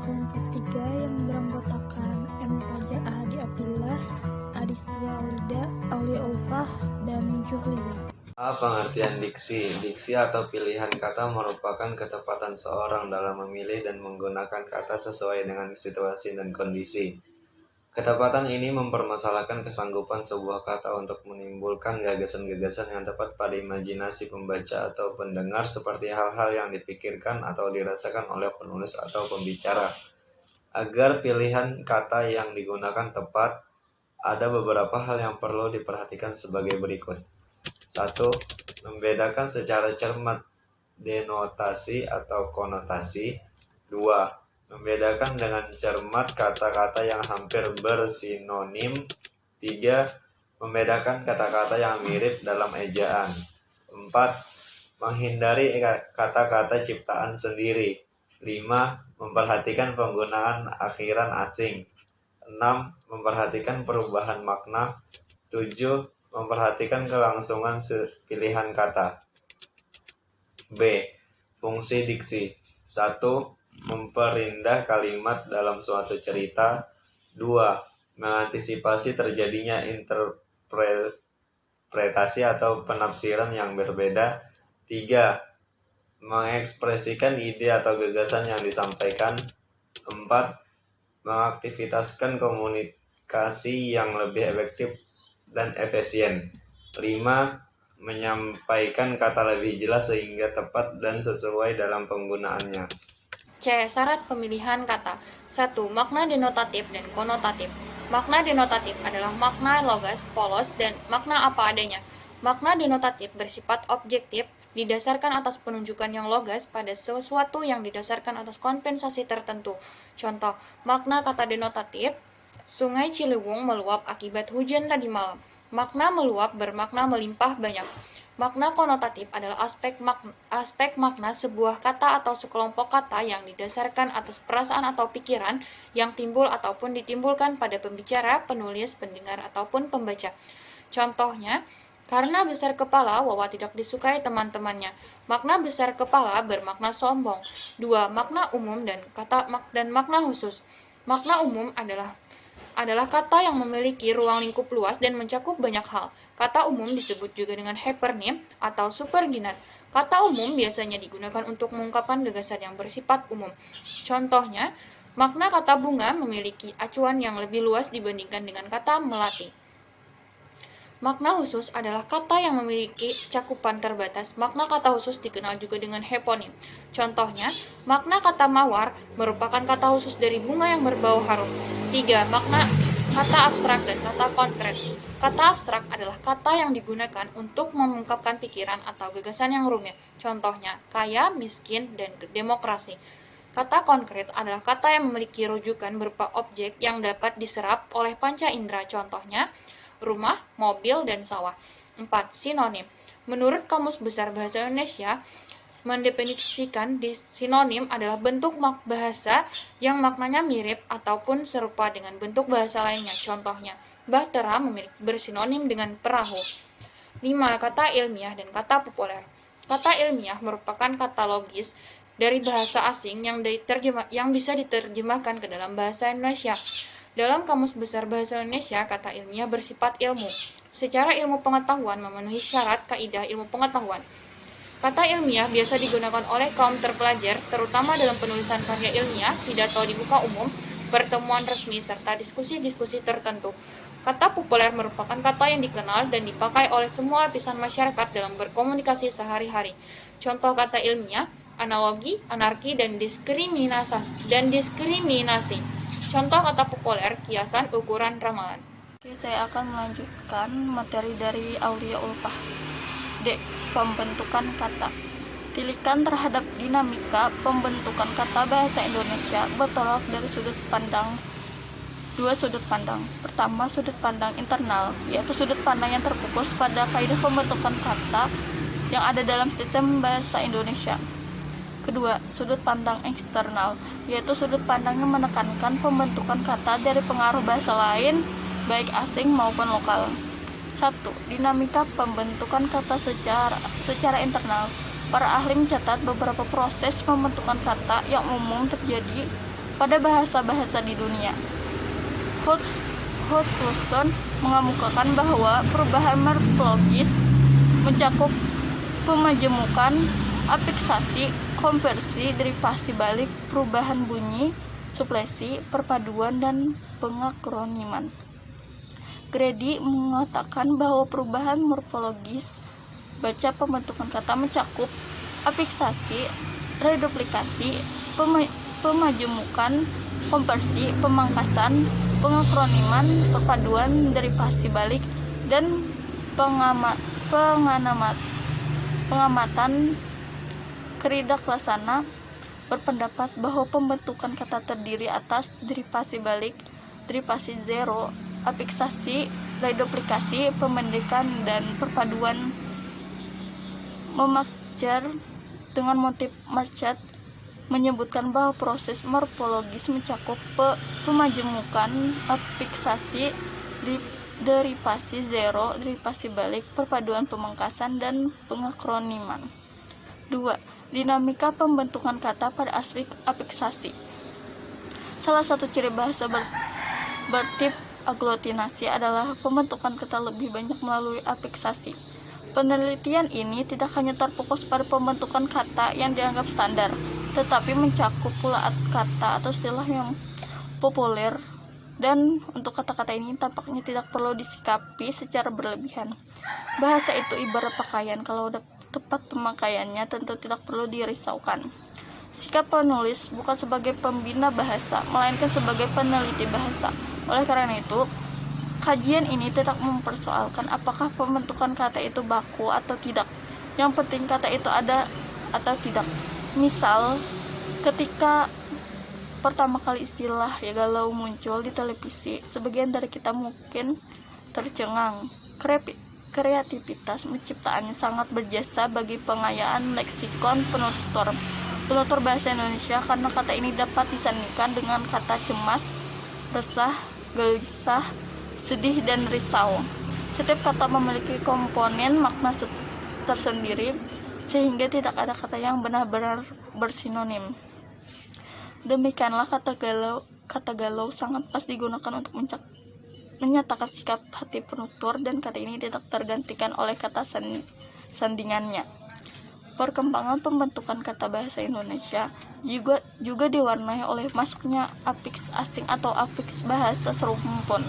kelompok 3 yang beranggotakan M. Fajar Ahadi Abdullah, Adistia Aulida, Aulia Ulfah, dan Juhli. Pengertian diksi. Diksi atau pilihan kata merupakan ketepatan seorang dalam memilih dan menggunakan kata sesuai dengan situasi dan kondisi. Ketepatan ini mempermasalahkan kesanggupan sebuah kata untuk menimbulkan gagasan-gagasan yang tepat pada imajinasi pembaca atau pendengar seperti hal-hal yang dipikirkan atau dirasakan oleh penulis atau pembicara. Agar pilihan kata yang digunakan tepat, ada beberapa hal yang perlu diperhatikan sebagai berikut. 1. Membedakan secara cermat denotasi atau konotasi. 2. Membedakan dengan cermat kata-kata yang hampir bersinonim. 3. Membedakan kata-kata yang mirip dalam ejaan. 4. Menghindari kata-kata ciptaan sendiri. 5. Memperhatikan penggunaan akhiran asing. 6. Memperhatikan perubahan makna. 7. Memperhatikan kelangsungan pilihan kata. B. Fungsi diksi. 1. Memperindah kalimat dalam suatu cerita. 2. Mengantisipasi terjadinya interpretasi atau penafsiran yang berbeda. 3. Mengekspresikan ide atau gagasan yang disampaikan. 4. Mengaktivitaskan komunikasi yang lebih efektif dan efisien. 5. Menyampaikan kata lebih jelas sehingga tepat dan sesuai dalam penggunaannya. C. Syarat pemilihan kata. 1. Makna denotatif dan konotatif. Makna denotatif adalah makna logas, polos, dan makna apa adanya. Makna denotatif bersifat objektif, didasarkan atas penunjukan yang logas pada sesuatu yang didasarkan atas kompensasi tertentu. Contoh, makna kata denotatif, Sungai Ciliwung meluap akibat hujan tadi malam. Makna meluap bermakna melimpah banyak. Makna konotatif adalah aspek makna sebuah kata atau sekelompok kata yang didasarkan atas perasaan atau pikiran yang timbul ataupun ditimbulkan pada pembicara, penulis, pendengar, ataupun pembaca. Contohnya, karena besar kepala, Wawa tidak disukai teman-temannya. Makna besar kepala bermakna sombong. 2. Makna umum dan makna khusus. Makna umum adalah kata yang memiliki ruang lingkup luas dan mencakup banyak hal. Kata umum disebut juga dengan hypernym atau superordinat. Kata umum biasanya digunakan untuk mengungkapkan gagasan yang bersifat umum. Contohnya, makna kata bunga memiliki acuan yang lebih luas dibandingkan dengan kata melati. Makna khusus adalah kata yang memiliki cakupan terbatas. Makna kata khusus dikenal juga dengan heponim. Contohnya, makna kata mawar merupakan kata khusus dari bunga yang berbau harum. 3. Makna kata abstrak dan kata konkret. Kata abstrak adalah kata yang digunakan untuk mengungkapkan pikiran atau gagasan yang rumit. Contohnya, kaya, miskin, dan demokrasi. Kata konkret adalah kata yang memiliki rujukan berupa objek yang dapat diserap oleh panca indera. Contohnya, rumah, mobil, dan sawah. 4. Sinonim. Menurut Kamus Besar Bahasa Indonesia, mendefinisikan sinonim adalah bentuk bahasa yang maknanya mirip ataupun serupa dengan bentuk bahasa lainnya. Contohnya, bahtera bersinonim dengan perahu. 5. Kata ilmiah dan kata populer. Kata ilmiah merupakan kata logis dari bahasa asing yang bisa diterjemahkan ke dalam bahasa Indonesia. Dalam Kamus Besar Bahasa Indonesia, kata ilmiah bersifat ilmu. Secara ilmu pengetahuan memenuhi syarat kaidah ilmu pengetahuan. Kata ilmiah biasa digunakan oleh kaum terpelajar, terutama dalam penulisan karya ilmiah, pidato di muka umum, pertemuan resmi, serta diskusi-diskusi tertentu. Kata populer merupakan kata yang dikenal dan dipakai oleh semua lapisan masyarakat dalam berkomunikasi sehari-hari. Contoh kata ilmiah, analogi, anarki, dan diskriminasi. Contoh kata populer, kiasan, ukuran, ramalan. Oke, saya akan melanjutkan materi dari Aulia Ulfah. D. Pembentukan kata. Tilikan terhadap dinamika pembentukan kata bahasa Indonesia bertolak dari dua sudut pandang. Pertama, sudut pandang internal, yaitu sudut pandang yang terfokus pada kaidah pembentukan kata yang ada dalam sistem bahasa Indonesia. Kedua, sudut pandang eksternal, yaitu sudut pandang yang menekankan pembentukan kata dari pengaruh bahasa lain, baik asing maupun lokal. 1. Dinamika pembentukan kata secara internal. Para ahli mencatat beberapa proses pembentukan kata yang umum terjadi pada bahasa-bahasa di dunia. Hodgson mengemukakan bahwa perubahan morfologis mencakup pemajemukan, afiksasi, konversi, derivasi balik, perubahan bunyi, suplesi, perpaduan, dan pengakroniman. Grady mengatakan bahwa perubahan morfologis baca pembentukan kata mencakup afiksasi, reduplikasi, pemajemukan, konversi, pemangkasan, pengakroniman, perpaduan, derivasi balik, dan pengamatan. Kridak Lasana berpendapat bahwa pembentukan kata terdiri atas derivasi balik, derivasi zero, afiksasi, reduplikasi, pemendekan, dan perpaduan. Memakjar dengan motif Marchand menyebutkan bahwa proses morfologis mencakup pemajemukan, afiksasi, derivasi zero, derivasi balik, perpaduan, pemangkasan, dan pengakroniman. 2. Dinamika pembentukan kata pada aspek afiksasi. Salah satu ciri bahasa bertip aglutinasi adalah pembentukan kata lebih banyak melalui afiksasi. Penelitian ini tidak hanya terfokus pada pembentukan kata yang dianggap standar, tetapi mencakup pula kata atau istilah yang populer, dan untuk kata-kata ini tampaknya tidak perlu disikapi secara berlebihan. Bahasa itu ibarat pakaian, kalau tepat pemakaiannya tentu tidak perlu dirisaukan. Sikap penulis bukan sebagai pembina bahasa, melainkan sebagai peneliti bahasa. Oleh karena itu, kajian ini tidak mempersoalkan apakah pembentukan kata itu baku atau tidak. Yang penting kata itu ada atau tidak. Misal, ketika pertama kali istilah ya galau muncul di televisi, sebagian dari kita mungkin tercengang. Kreativitas penciptaannya sangat berjasa bagi pengayaan leksikon penutur bahasa Indonesia, karena kata ini dapat disandingkan dengan kata cemas, resah, gelisah, sedih, dan risau. Setiap kata memiliki komponen makna tersendiri, sehingga tidak ada kata yang benar-benar bersinonim. Demikianlah kata galau sangat pas digunakan untuk menyatakan sikap hati penutur, dan kata ini tidak tergantikan oleh kata sandingannya. Perkembangan pembentukan kata bahasa Indonesia juga diwarnai oleh masuknya afiks asing atau afiks bahasa serumpun.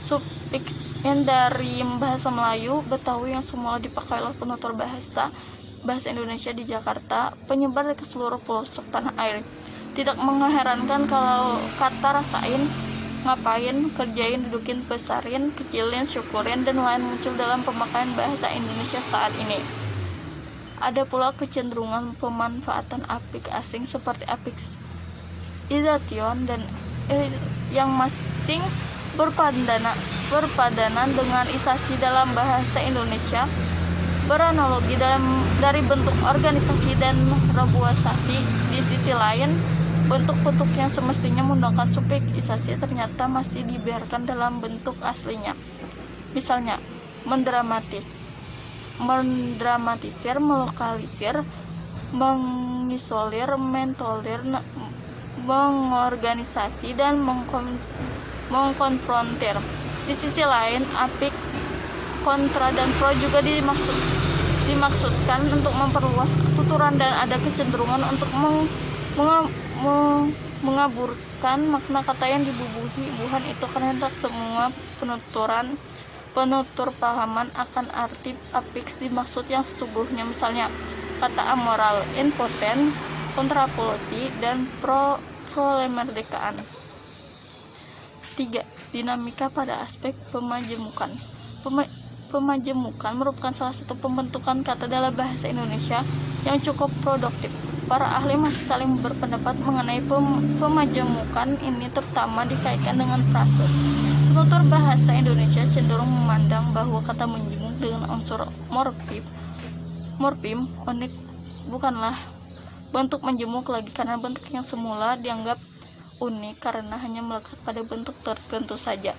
Sufiks yang dari bahasa Melayu, Betawi yang semula dipakai oleh penutur bahasa Indonesia di Jakarta, penyebar ke seluruh pelosok tanah air. Tidak mengherankan kalau kata rasain, ngapain, kerjain, dudukin, besarin, kecilin, syukurin, dan lain muncul dalam pemakaian bahasa Indonesia saat ini. Ada pula kecenderungan pemanfaatan afiks asing seperti afiks ization dan yang masing berpadanan dengan isasi dalam bahasa Indonesia, beranalogi dari bentuk organisasi dan reboisasi. Di sisi lain, bentuk-bentuk yang semestinya menggunakan sufiks isasi ternyata masih dibiarkan dalam bentuk aslinya. Misalnya, mendramatisir, melokalisir, mengisolir, mentolir, mengorganisasi, dan mengkonfrontir. Di sisi lain, afiks kontra dan pro juga dimaksudkan untuk memperluas tuturan, dan ada kecenderungan untuk mengaburkan makna kata yang dibubuhi-bubuhan itu, karena tidak semua penutur pahaman akan arti afiks dimaksud yang sesungguhnya. Misalnya, kata amoral, impoten, kontrapolusi, dan prolemerdekaan. 3. Dinamika pada aspek pemajemukan. Pemajemukan merupakan salah satu pembentukan kata dalam bahasa Indonesia yang cukup produktif. Para ahli masih saling berpendapat mengenai pemajemukan ini, terutama dikaitkan dengan frase. Penutur bahasa Indonesia cenderung memandang bahwa kata menjemuk dengan unsur morfem unik bukanlah bentuk menjemuk lagi, karena bentuk yang semula dianggap unik karena hanya melekat pada bentuk tertentu saja.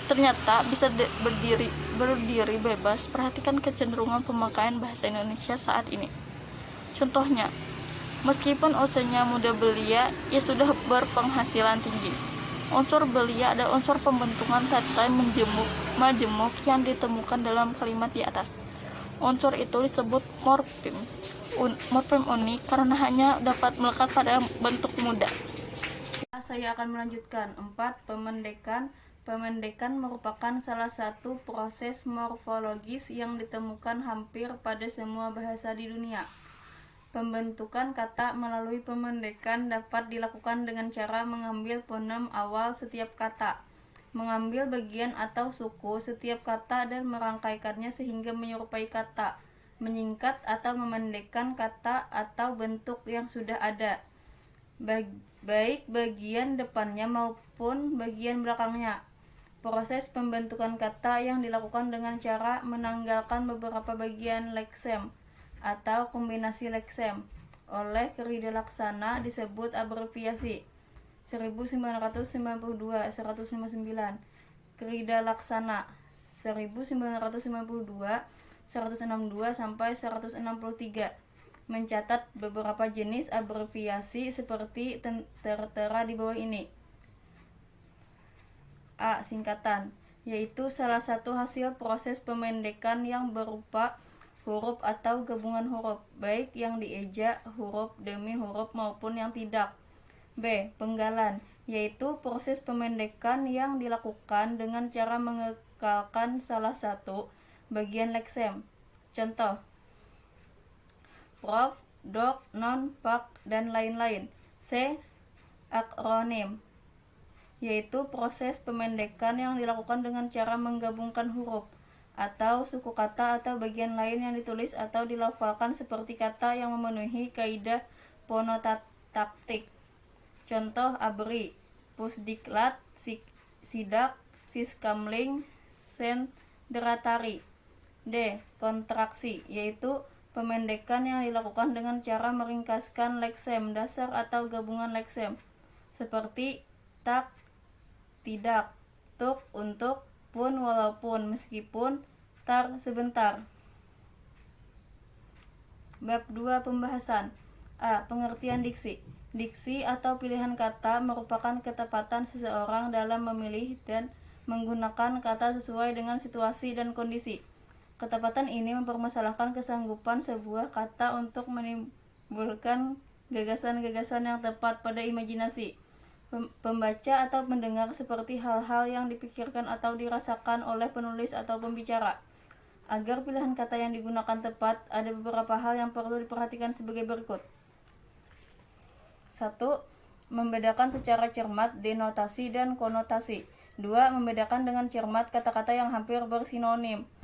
Ternyata bisa berdiri bebas. Perhatikan kecenderungan pemakaian bahasa Indonesia saat ini. Contohnya, Meskipun usianya muda belia, ia sudah berpenghasilan tinggi. Unsur belia ada unsur pembentukan serta majemuk yang ditemukan dalam kalimat di atas. Unsur itu disebut morfem. Morfem unik karena hanya dapat melekat pada bentuk muda. Saya akan melanjutkan. 4. Pemendekan. Pemendekan merupakan salah satu proses morfologis yang ditemukan hampir pada semua bahasa di dunia. Pembentukan kata melalui pemendekan dapat dilakukan dengan cara mengambil fonem awal setiap kata, mengambil bagian atau suku setiap kata dan merangkaikannya sehingga menyerupai kata, menyingkat atau memendekkan kata atau bentuk yang sudah ada, baik bagian depannya maupun bagian belakangnya. Proses pembentukan kata yang dilakukan dengan cara menanggalkan beberapa bagian leksem atau kombinasi leksem oleh Krida Laksana disebut abreviasi. 1992-159 Krida Laksana 1992-162-163 mencatat beberapa jenis abreviasi seperti tertera di bawah ini. A. Singkatan, yaitu salah satu hasil proses pemendekan yang berupa huruf atau gabungan huruf, baik yang dieja, huruf demi huruf maupun yang tidak. B. Penggalan, yaitu proses pemendekan yang dilakukan dengan cara mengekalkan salah satu bagian leksem. Contoh: prof, dok, non, pak, dan lain-lain. C. Akronim, yaitu proses pemendekan yang dilakukan dengan cara menggabungkan huruf atau suku kata atau bagian lain yang ditulis atau dilafalkan seperti kata yang memenuhi kaidah fonotaktik. Contoh: ABRI, Pusdiklat, Sidak, Siskamling, Sendratari. D. Kontraksi, yaitu pemendekan yang dilakukan dengan cara meringkaskan leksem dasar atau gabungan leksem seperti tak, tidak, tuk, untuk, pun, walaupun, meskipun, tar, sebentar. Bab 2. Pembahasan. A. Pengertian diksi. Diksi atau pilihan kata merupakan ketepatan seseorang dalam memilih dan menggunakan kata sesuai dengan situasi dan kondisi. Ketepatan ini mempermasalahkan kesanggupan sebuah kata untuk menimbulkan gagasan-gagasan yang tepat pada imajinasi pembaca atau pendengar seperti hal-hal yang dipikirkan atau dirasakan oleh penulis atau pembicara. Agar pilihan kata yang digunakan tepat, ada beberapa hal yang perlu diperhatikan sebagai berikut. 1. Membedakan secara cermat denotasi dan konotasi. 2. Membedakan dengan cermat kata-kata yang hampir bersinonim.